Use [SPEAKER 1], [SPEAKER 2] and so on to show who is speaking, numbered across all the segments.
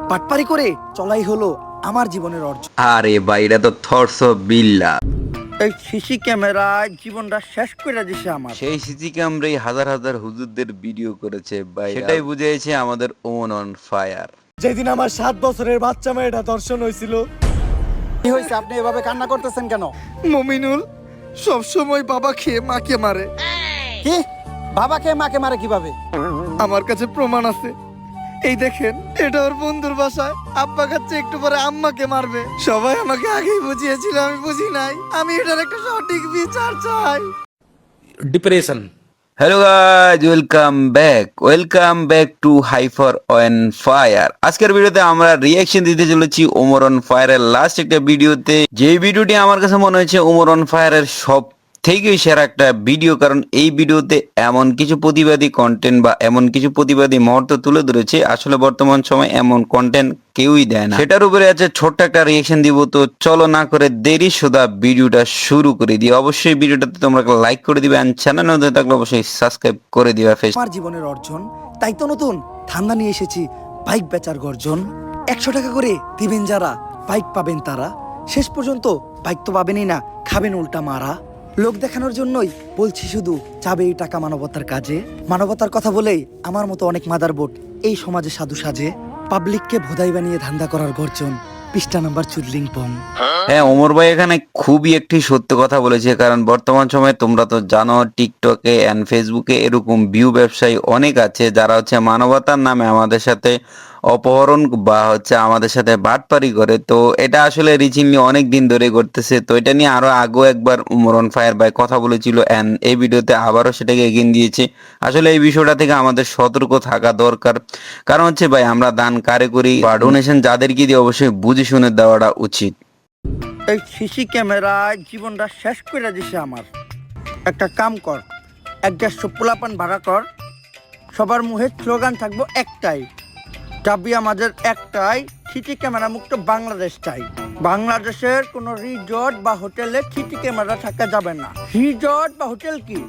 [SPEAKER 1] পাটপারি করে চলাই হলো আমার জীবনের অর্জন।
[SPEAKER 2] আরে ভাই, এটা তো থটস অফ বিল্লাহ।
[SPEAKER 1] এই সিসি ক্যামেরায় জীবনটা শেষ করে দিছে আমার।
[SPEAKER 2] সেই সিসি ক্যামেরায় হাজার হাজার হুজুরদের ভিডিও করেছে ভাই, সেটাই বুঝিয়েছে আমাদের ওমন অন ফায়ার।
[SPEAKER 3] যেদিন আমার 7 বছরের বাচ্চা মেয়েটা দর্শন হয়েছিল।
[SPEAKER 1] কি হয়েছে, আপনি এভাবে কান্না করতেছেন কেন?
[SPEAKER 4] মমিনুল সব সময় বাবা খেয়ে মাকে মারে।
[SPEAKER 1] কি বাবাকে মাকে মারে কিভাবে?
[SPEAKER 4] আমার কাছে প্রমাণ আছে, এই দেখেন, এটা ওর বন্ধুর বাসায় আব্বা খাচ্ছে, একটু পরে আম্মাকে মারবে। সবাই আমাকে আগেই বুঝিয়েছিল, আমি বুঝি নাই। আমি এটার একটা সঠিক বিচার চাই।
[SPEAKER 5] Depression.
[SPEAKER 2] Hello guys, welcome back to hyper on fire. আজকের ভিডিওতে আমরা রিয়াকশন দিতে চলেছি ওমর অন ফায়ারের লাস্ট একটা ভিডিওতে। যে ভিডিওটি আমার কাছে মনে হয়েছে ওমর অন ফায়ারের সব থেকে সেরা একটা ভিডিও, কারণ এই ভিডিওতে এমন কিছু প্রতিবাদী কন্টেন্ট বা এমন কিছু প্রতিবাদী মুহূর্ত তুলে ধরেছে, আসলে বর্তমান সময় এমন কন্টেন্ট কেউই দেয় না। সেটার উপরে আছে ছোট্ট একটা রিয়াকশন দিব। তো চলো না করে দেরি সোজা ভিডিওটা শুরু করে দিই। অবশ্যই ভিডিওটাতে তোমরা লাইক করে দিবে, আর চ্যানেল নতুন থাকলে অবশ্যই সাবস্ক্রাইব করে দিবে।
[SPEAKER 1] আমার জীবনের অর্জন, তাই তো নতুন ধান্দা নিয়ে এসেছি, বাইক বেচার গর্জন। 100 টাকা করে দিবেন যারা, বাইক পাবেন তারা। শেষ পর্যন্ত বাইক তো পাবেনই না, খাবেন উল্টা মারা। লোক দেখানোর জন্যই বলছি শুধু, চাবে এই টাকা মানবতার কাজে। মানবতার কথা বলেই আমার মতো অনেক মাদারবোর্ড এই সমাজে সাধু সাজে। পাবলিককে ভোদাই বানিয়ে ধান্দা করার গর্জন, পৃষ্ঠা নাম্বার চুদলিং পং।
[SPEAKER 2] হ্যাঁ, ওমর ভাই এখানে খুবই একটি সত্য কথা বলেছে, কারণ বর্তমান সময়ে তোমরা তো জানো টিকটকে এন্ড ফেসবুকে এরকম ভিউ ব্যবসায়ী অনেক আছে, যারা হচ্ছে মানবতার নামে আমাদের সাথে অপহরণ বা হচ্ছে আমাদের সাথে বাটপারি করে। তো এটা আসলে রিসেন্টলি অনেক দিন ধরে করতেছে। তো এটা নিয়ে আরো আগেও একবার ওমর অন ফায়ার ভাই কথা বলেছিল, এন্ড এই ভিডিওতে আবারও সেটাকে এগিয়ে দিয়েছে। আসলে এই বিষয়টা থেকে আমাদের সতর্ক থাকা দরকার, কারণ হচ্ছে ভাই আমরা দান কারে করি বা ডোনেশন যাদেরকে দিয়ে অবশ্যই বুঝে শুনে দেওয়াটা উচিত।
[SPEAKER 1] এই সিসি ক্যামেরায় জীবনটা শেষ করে দিছে আমার। একটা কাম কর, 150 পোলাপান ভাড়া কর, সবার মুখে স্লোগান থাকবো একটাই, দাবি আমাদের একটাই, সিসি ক্যামেরা মুক্ত বাংলাদেশ চাই। বাংলাদেশের কোনো রিসর্ট বা হোটেলে সিসি ক্যামেরা থাকা যাবে না। রিসর্ট বা হোটেল কি,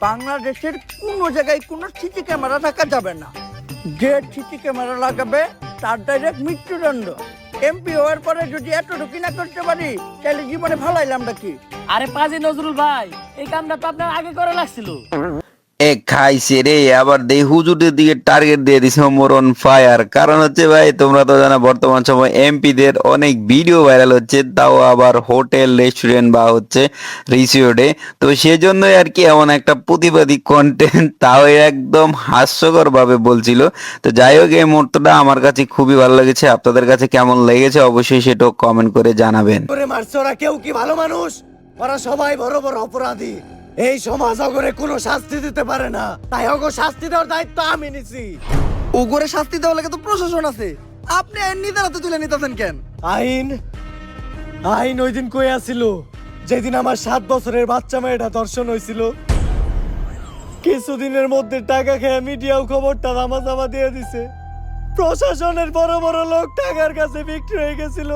[SPEAKER 1] বাংলাদেশের কোনো জায়গায় কোনো সিসি ক্যামেরা থাকা যাবে না। যে সিসি ক্যামেরা লাগাবে তার ডাইরেক্ট মৃত্যুদণ্ড। এমপি হওয়ার পরে যদি এতটুকু না করতে পারি, তাহলে জীবনে ভালাইলাম নাকি?
[SPEAKER 5] আরে পাজি নজরুল ভাই, এই কামটা তো আপনার আগে করে লাগছিল।
[SPEAKER 2] এ খাইছে রে, আবার দেই হুজুরের দিকে টার্গেট দিয়ে দিছে ওমর অন ফায়ার। কারণ হচ্ছে ভাই তোমরা তো জানো বর্তমান সময় এমপিদের অনেক ভিডিও ভাইরাল হচ্ছে, তাও আবার হোটেল রেস্টুরেন্ট বা হচ্ছে রিসোর্টে। তো সেজন্যই আর কি এমন একটা প্রতিবাদী কন্টেন্ট, তাও একদম হাস্যকর ভাবে বলছিল। তো যাই হোক, এই মুহূর্তটা আমার কাছে খুবই ভালো লেগেছে। আপনাদের কাছে কেমন লেগেছে অবশ্যই সেটাও কমেন্ট করে জানাবেন।
[SPEAKER 3] করে মারছে, ওরা কেউ কি ভালো মানুষ? ওরা সবাই বড় বড় অপরাধী। এই সমাজ অগরে কোনো শাস্তি দিতে পারে না, তাই অগো শাস্তি দেওয়ার দায়িত্ব আমি নিছি।
[SPEAKER 1] ওগরে শাস্তি দেওয়া লাগে তো প্রশাসন আছে, আপনি আইন নিজের হাতে তুলে নিতেছেন কেন?
[SPEAKER 3] আইন আইন ওই দিন কই আসিল যেদিন আমার 7 বছরের বাচ্চা মেয়েটা দর্শন হয়েছিল। কিছুদিনের মধ্যে টাকা খেয়ে মিডিয়াও খবরটা দামাদামা দিয়ে দিছে। প্রশাসনের বড় বড় লোক টাকার কাছে বিক্রি হয়ে গেছিল।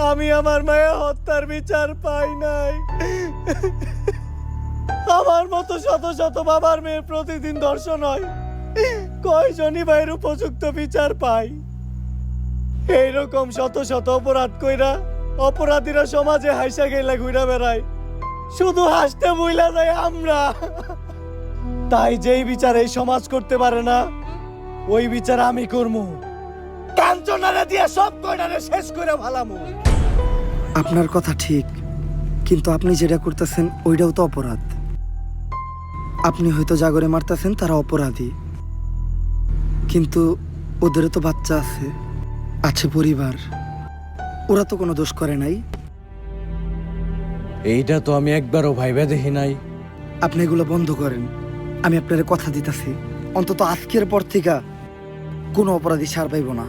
[SPEAKER 3] আমি আমার মায়ের হত্যার বিচার পাই নাই। আমার মতো শত শত বাবার মেয়ের প্রতিদিন দর্শন হয়, কয়জনই ভাইয়ের উপযুক্ত বিচার পাই? এইরকম শত শত অপরাধ কইরা অপরাধীরা সমাজে হাসা গেলা ঘুরে বেড়ায়, শুধু হাসতে বইলা যায় আমরা। তাই যেই বিচার এই সমাজ করতে পারে না, ওই বিচার আমি করমু। কাঞ্চনারে দিয়া সব কয়টারে শেষ করে ভালামু।
[SPEAKER 1] আপনার কথা ঠিক, কিন্তু আপনি যেটা করতেছেন ওইটাও তো অপরাধ। আপনি হয়তো জাগরে মারতেছেন, তারা অপরাধী, কিন্তু ওদেরও তো বাচ্চা আছে, আছে পরিবার, ওরা তো কোনো দোষ করে নাই।
[SPEAKER 3] এইটা তো আমি একবারও ভাইবা দেখি নাই।
[SPEAKER 1] আপনি এগুলো বন্ধ করেন, আমি আপনার কথা দিতেছি, অন্তত আজকের পর থেকে কোনো অপরাধী ছাড় পাইব না।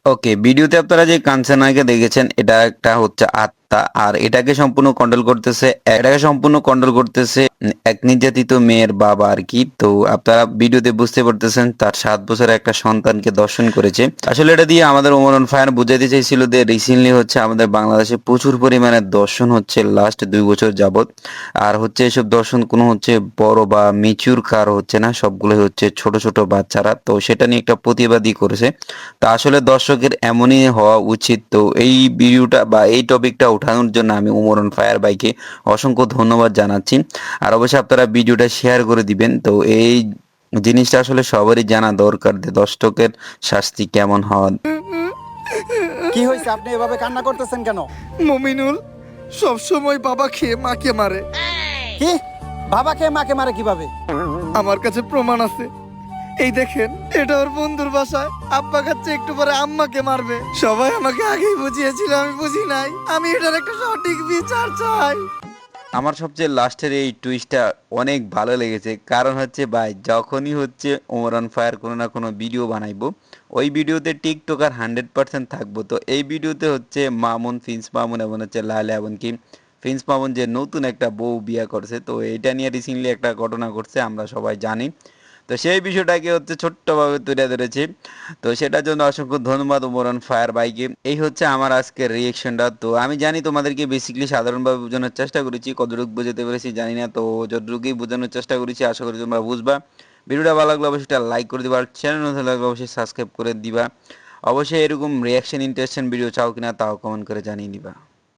[SPEAKER 2] ওকে, ভিডিওতে আপনারা যে কাঞ্চনাকে দেখেছেন, এটা একটা হচ্ছে আর এটাকে সম্পূর্ণ কন্ট্রোল করতেছে এক নির্যাতিত মেয়ের বাবা আর কি। তো আপনারা ভিডিওতে বুঝতে পারতেছেন তার 7 বছরের একটা সন্তানকে দর্শন করেছে। আসলে এটা দিয়ে আমাদের ওমর অন ফায়ার বুঝাইতে চাইছিল যে রিসেন্টলি হচ্ছে আমাদের বাংলাদেশে প্রচুর পরিমাণে দর্শন হচ্ছে লাস্ট 2 বছর যাবত। আর হচ্ছে এসব দর্শন কোনো হচ্ছে বড় বা মিচুর কার হচ্ছে না, সবগুলোই হচ্ছে ছোট ছোট বাচ্চারা। তো সেটা নিয়ে একটা প্রতিবাদী করেছে। তা আসলে দর্শকের এমনই হওয়া উচিত। তো এই ভিডিওটা বা এই টপিকটা ওঠানোর জন্য আমি ওমর অন ফায়ার ভাইকে অসংখ্য ধন্যবাদ জানাচ্ছি। আর অবশ্যই আপনারা ভিডিওটা শেয়ার করে দিবেন। তো এই জিনিসটা আসলে সবারই জানা দরকার যে দর্শকের শাস্তি কেমন হওয়া।
[SPEAKER 6] কি হয়েছে, আপনি এভাবে কান্না করতেছেন কেন?
[SPEAKER 4] মমিনুল সব সময় বাবা খেয়ে মাকে মারে।
[SPEAKER 6] কি বাবাকে মাকে মারে কিভাবে?
[SPEAKER 4] আমার কাছে প্রমাণ আছে, এই দেখেন এটা ওর বন্ধুর বাসায়। আব্বা খাচ্ছে একটু পরে আম্মাকে মারবে। সবাই আমাকে আগেই বুঝিয়েছিল, আমি বুঝি নাই। আমি এটার একটা সঠিক বিচার চাই।
[SPEAKER 2] আমার সবচেয়ে লাস্টের এই টুইস্টটা অনেক ভালো লেগেছে। কারণ হচ্ছে ভাই, যখনই হচ্ছে ওমর অন ফায়ার কোনো না কোনো ভিডিও বানাইবো, ওই ভিডিওতে টিকটকার 100% থাকবো। তো এই ভিডিওতে হচ্ছে মামুন, প্রিন্স মামুন এবং হচ্ছে লায়লা, এমনকি প্রিন্স মামুন যে নতুন একটা বউ বিয়ে করছে। তো এটা নিয়ে রিসেন্টলি একটা ঘটনা ঘটছে, আমরা সবাই জানি। তো সেই বিষয়টাকে হচ্ছে ছোট্টভাবে তুলে ধরেছে। তো সেটার জন্য অসংখ্য ধন্যবাদ ওমর অন ফায়ার ভাইকে। এই হচ্ছে আমার আজকের রিয়েকশনটা। তো আমি জানি তোমাদেরকে বেসিক্যালি সাধারণভাবে বোঝানোর চেষ্টা করেছি, কতটুকু বোঝাতে পেরেছি জানি না। তো যতটুকুই বোঝানোর চেষ্টা করেছি আশা করি তোমরা বুঝবা। ভিডিওটা ভালো লাগলে অবশ্যই একটা লাইক করে দিবা, আর চ্যানেল নতুন লাগলে অবশ্যই সাবস্ক্রাইব করে দিবা। অবশ্যই এরকম রিয়াকশন ইন্টারেস্টিং ভিডিও চাও কিনা তাও কমেন্ট করে জানিয়ে দিবা।